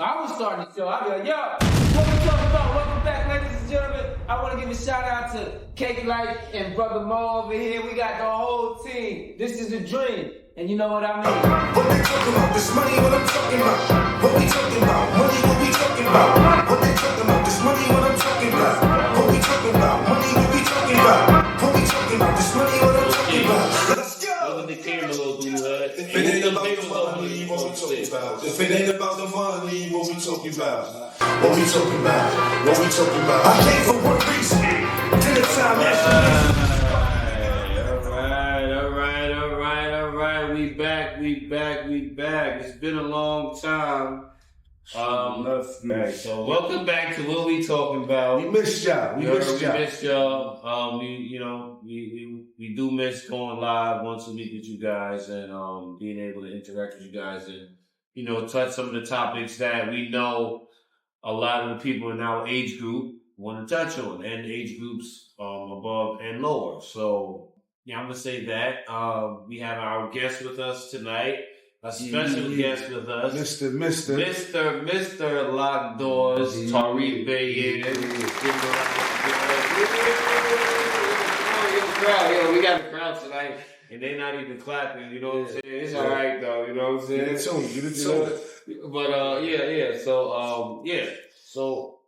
I was starting the show. I'd be like, yo, what we talking about? Welcome back, ladies and gentlemen. I want to give a shout out to CakeLife and Brother Mo over here. We got the whole team. This is a dream. And you know what I mean? What they talking about? This money, what I'm talking about. What we talking about? Money, what we talking about. What they talking about? This money, what I'm talking about. What we talking about? Money, what we talking about. What we talking about? This money, what I'm talking about. Let's go. If it ain't about the money, what we talking about? If it ain't about the money, what we talking about? What we talking about? What we talking about? I came for one reason. Dinner time, We back. It's been a long time. So welcome back to what we talking about. We missed y'all. We missed y'all. We do miss going live once a week with you guys and being able to interact with you guys and touch some of the topics that we know a lot of the people in our age group want to touch on, and age groups above and lower. So yeah, I'm gonna say that. We have our guest with us tonight. A special guest with us. Mr. Locdoors, Tariq Bay. Yo, we got the crowd tonight, and they not even clapping, you know what I'm saying? It's alright though, you know what I'm saying? Get it to it. But yeah. So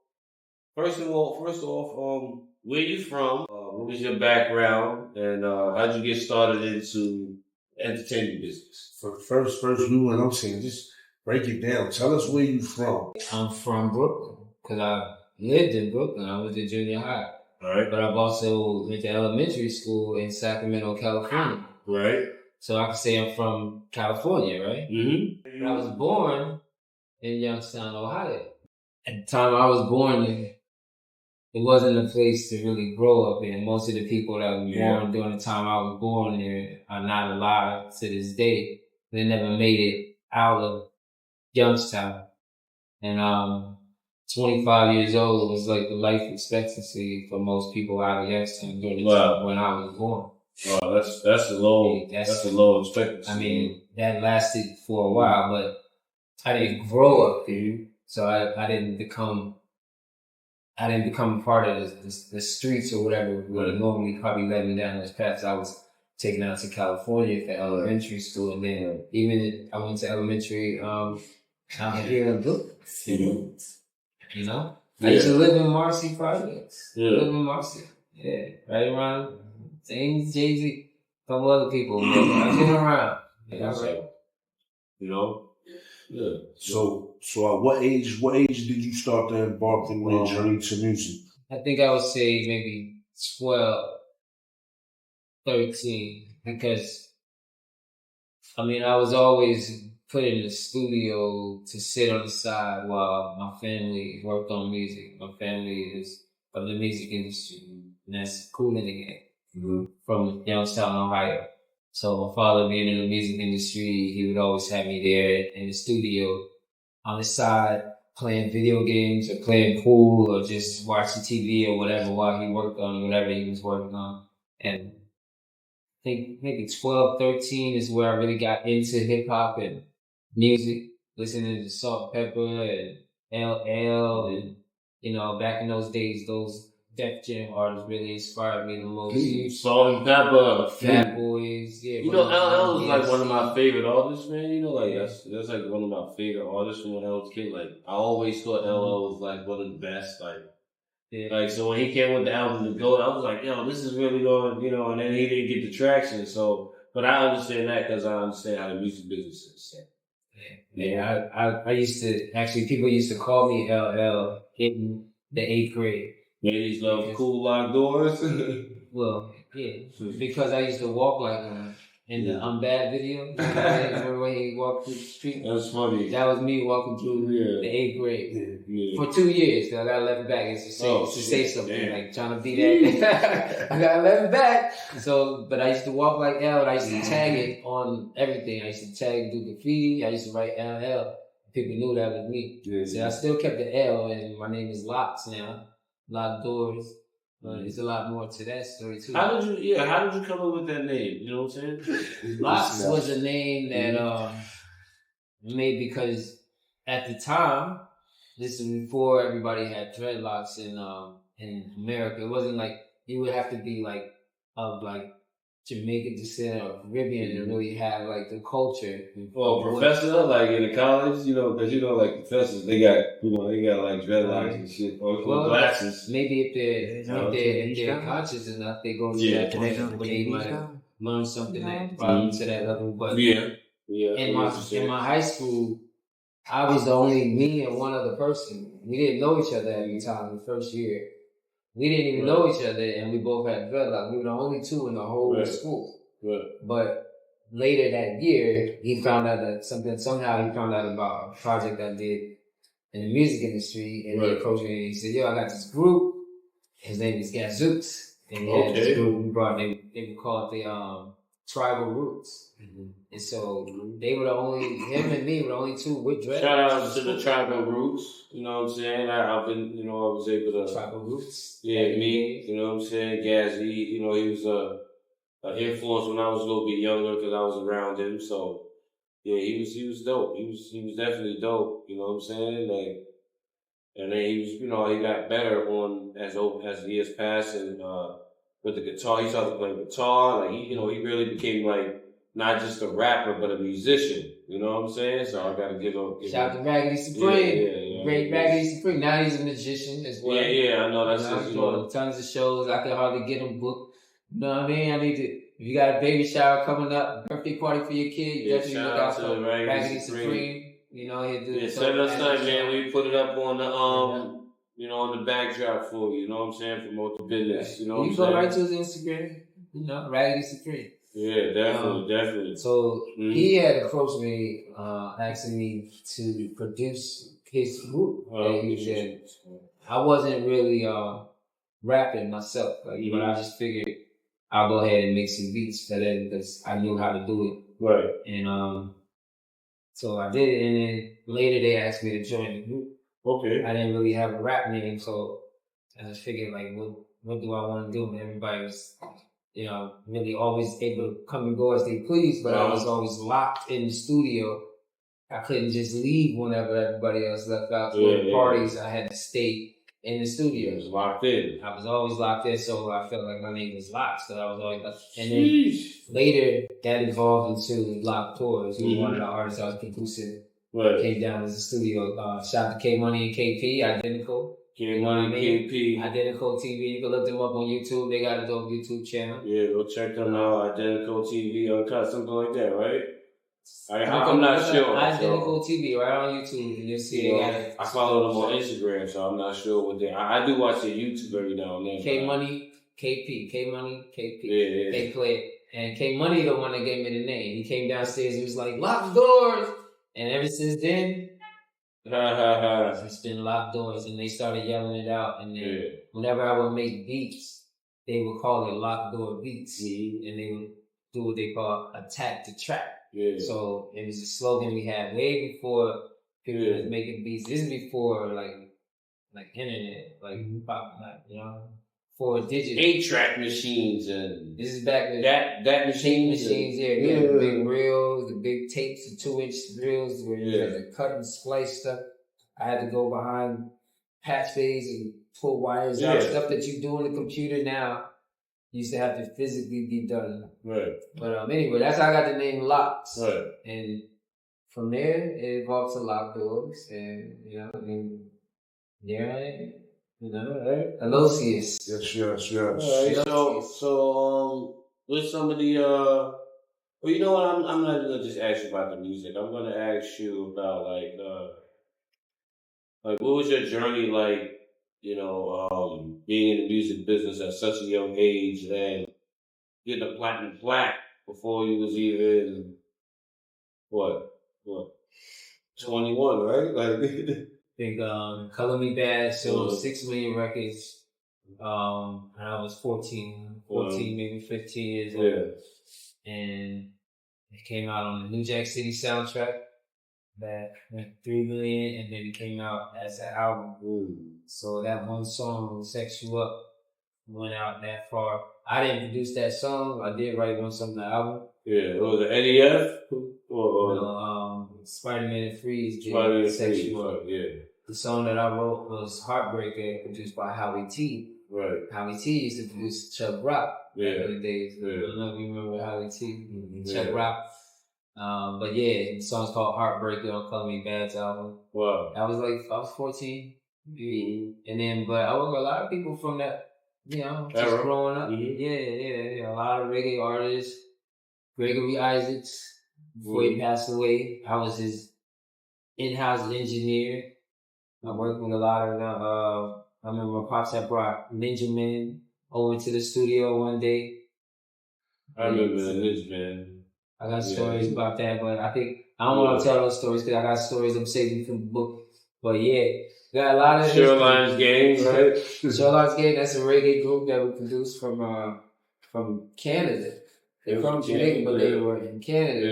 first off, where you from? What was your background, and how'd you get started into entertainment business? First, you and I'm saying, just break it down. Tell us where you from. I'm from Brooklyn, because I lived in Brooklyn. I went to junior high. Right. But I've also went to elementary school in Sacramento, California. Right. So I can say I'm from California, right? Mm-hmm. But I was born in Youngstown, Ohio. At the time I was born there, it wasn't a place to really grow up in. Most of the people that were born during the time I was born there are not alive to this day. They never made it out of Youngstown. And 25 years old was like the life expectancy for most people out of Youngstown during the time when I was born. Wow, that's a low expectancy. I mean, that lasted for a while, but I didn't grow up there, so I didn't become a part of the streets or whatever would normally probably led me down those paths. I was taken out to California for elementary school, and then I went to elementary out here in Brooklyn. You know? I used to live in Marcy Projects. Live in Marcy. Yeah. Right around James, Jay-Z, some other people. I've been around. Yeah, right. You know? Yeah. So at what age did you start to embark on your journey to music? I think I would say maybe 12, 13, because I was always put in the studio to sit on the side while my family worked on music. My family is of the music industry, and that's Kool and the Gang from Youngstown, Ohio. So my father being in the music industry, he would always have me there in the studio on the side playing video games or playing pool or just watching TV or whatever while he worked on whatever he was working on. And I think maybe 12, 13 is where I really got into hip hop and music, listening to Salt Pepper and LL and, back in those days, those Def Jam artists really inspired me the most. Salt and Pepper, Fat Boys, yeah. LL was like one of my favorite artists, man. That's like one of my favorite artists from when I was a kid. Like, I always thought LL was like one of the best. So when he came with the album The Goat, I was like, yo, this is really going, and then he didn't get the traction. So, but I understand that because I understand how the music business is. Yeah, I used to, actually, people used to call me LL in the 8th grade. Ladies love Kool Locdoors. Well, yeah, because I used to walk like him in the I'm Bad video. Remember when he walked through the street? That's funny. That was me walking through the 8th grade for 2 years. I got left back to say something, like trying to be that. I got left back. So, but I used to walk like L, and I used to tag it on everything. I used to tag, do graffiti. I used to write LL. People knew that was me. So I still kept the L, and my name is Locks now. Locdoors. There's a lot more to that story too. How did you come up with that name? You know what I'm saying? Locks was a name that made because at the time, this is before everybody had dreadlocks in America. It wasn't like you would have to be like of like Jamaican descent or Caribbean to really have like the culture. Well, professor, like in the college, you know, because you know, like professors, they got like dreadlocks and shit, or glasses. Maybe if they're conscious enough, they go to that level. They might learn something that brought them to that level. But in my high school, I was the only me and one other person. We didn't know each other at the time. The first year, we didn't even know each other, and we both had dreadlocks. We were the only two in the whole school. But later that year, he found out that somehow he found out about a project I did in the music industry, and he approached me and he said, "Yo, I got this group. His name is Gougz, and he had this group we brought. They would call it the Tribal Roots." And so they were him and me were the only two with dreadlocks. Shout out to the Tribal Roots, you know what I'm saying? I've been, you know, I was able to. Tribal Roots. Yeah, me, you know what I'm saying? Gaz, he was an influence when I was a little bit younger because I was around him. So, yeah, he was dope. He was definitely dope, you know what I'm saying? Like, and then he got better as the years passed and, with the guitar, he started playing guitar. Like, he really became like, not just a rapper, but a musician. You know what I'm saying? So I gotta give him. Shout out to Raggedy Supreme. Great Raggedy Supreme. Now he's a magician as well. Yeah, I know. That's just, tons of shows. I can hardly get him booked. You know what I mean? If you got a baby shower coming up, birthday party for your kid, you definitely look out for Raggedy Supreme. You know, he'll do send us time, man. We put it up on the on the backdrop for you. You know what I'm saying? Promote the business. You know what I'm saying? You go right to his Instagram. You know, Raggedy Supreme. Yeah, definitely. So he had approached me, asking me to produce his group. I wasn't really rapping myself, but I just figured I'll go ahead and make some beats for them because I knew how to do it. Right. And so I did it, and then later they asked me to join the group. Okay. I didn't really have a rap name, so I just figured like, what do I want to do? And everybody was, really always able to come and go as they please, but I was always locked in the studio. I couldn't just leave whenever everybody else left out for the parties. I had to stay in the studio. You was locked in. I was always locked in, so I felt like my name was locked. So I was always locked. And then later, that evolved into Locdoors, who was one of the artists I was producing. Right. Came down as a studio. Shout out to K Money and KP, identical. K-Money, KP. Identical TV. You can look them up on YouTube. They got a dope YouTube channel. Yeah, go check them out. Identical TV, Uncut, something like that, right? I'm not sure. Identical TV, right on YouTube. And you'll see they got it. I follow them on Instagram, so I'm not sure what they. I do watch their YouTube every now and then. K Money, KP. K Money, KP. Yeah. They play it. And K Money, the one that gave me the name. He came downstairs. He was like, "Locdoors," and ever since then. It's been Locdoors, and they started yelling it out. And then whenever I would make beats, they would call it Lockdoor Beats, and they would do what they call attack the track. Yeah. So it was a slogan we had way before people was making beats. This is before like internet, for digits. 8-track machines and this is back then. That machines. The big reels, the big tapes, the 2-inch reels where you had to cut and splice stuff. I had to go behind patch bays and pull wires out. Stuff that you do on the computer now used to have to physically be done. Right. But anyway, that's how I got the name Locks. Right. And from there it evolved to Locdoors, and there I am. Right? Aloysius. Yes. Alright, so with some of the well, you know what, I'm not gonna just ask you about the music. I'm gonna ask you about like what was your journey like, being in the music business at such a young age and getting a platinum plaque before you was even what 21, right? Like Big ColorMeBadd sold 6 million records. And I was 14, maybe 15 years old. And it came out on the New Jack City soundtrack that went 3 million, and then it came out as an album. So that one song, Sex You Up, went out that far. I didn't produce that song. I did write one song on the album. Yeah, was it NEF? Spider-Man and Freeze. Spider-Man and Sexual. Freeze, yeah. The song that I wrote was Heartbreaker, produced by Howie T. Right. Howie T used to produce Chuck Rock back in the days. Yeah. I don't know if you remember Howie T. Mm-hmm. Chuck Rock. But yeah, the song's called Heartbreaker on ColorMeBadd's album. Wow. I was 14. And then, but I work with a lot of people from that, you know, just growing up. Mm-hmm. Yeah. A lot of reggae artists. Gregory Isaacs, before he passed away, I was his in-house engineer. I worked with a lot of them. I remember my pops had brought NinjaMan over to the studio one day. I remember the NinjaMan. I got stories about that, but I don't want to tell those stories because I got stories I'm saving from the book. But yeah, got a lot of Shoreline's Gang, right? Shoreline's Gang, that's a reggae group that we produced from Canada. They're from Jamaica, but they were in Canada.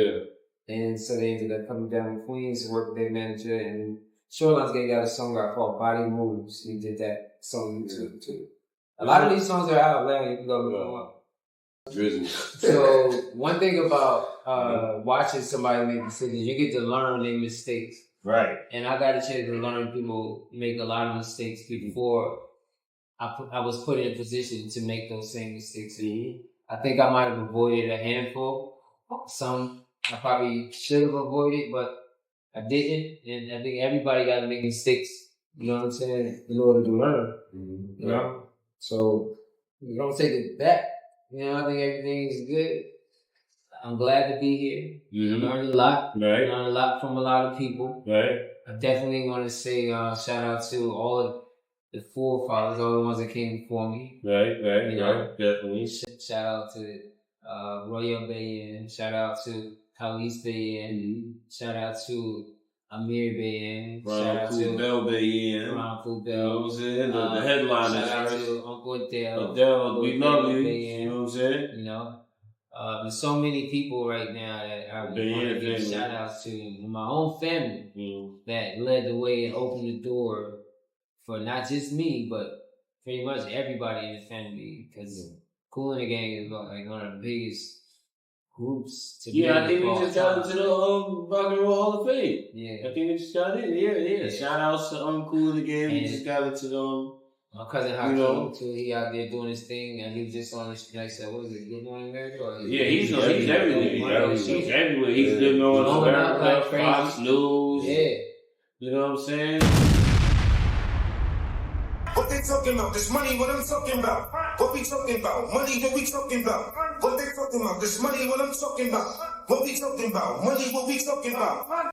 Yeah. And so they ended up coming down to Queens to work with their manager. And Shoreline's Gang got a song called Body Moves. He did that song too. A lot of these songs are out now. You can go look them up. So one thing about watching somebody make decisions, you get to learn their mistakes. Right. And I got a chance to learn people make a lot of mistakes before I was put in a position to make those same mistakes. I think I might have avoided a handful. Some I probably should have avoided, but I didn't. And I think everybody got to make mistakes, you know what I'm saying, in order to learn. You know? So you don't take it back. You know, I think everything's good. I'm glad to be here. Learned a lot. Right. Learned a lot from a lot of people. Right. I definitely want to say shout out to all of the forefathers, all the ones that came before me. Right. You know, Definitely. Shout out to Royal Bayan. Shout out to Khalees Bayan. Shout out to Amir Bayan. Shout out to Bell Bayan. Ron Cool You know what I'm saying? The headliners. Shout out to Uncle Adele. Adele, we love you. Bayan, You know what I'm saying? you know, there's so many people right now that I want to give shout outs to. My own family that led the way and opened the door for not just me, but pretty much everybody in the family. Because Kool the Gang is like one of the biggest groups to be. I think we just got into the Rock and Roll Hall of Fame. Yeah. I think we just got in. Yeah. Shout outs to Kool the Gang. We just got into my cousin Hakeem too. He out there doing his thing, and he was just on the like said, what was it, Good Morning America? he's everywhere. He's everywhere. He's living on America, Fox News. Yeah. You know what I'm saying? What they talking about? This money, what I'm talking about. What we talking about? Money, what we talking about? What they talking about? This money, what I'm talking about. What we talking about? Money, what we talking about?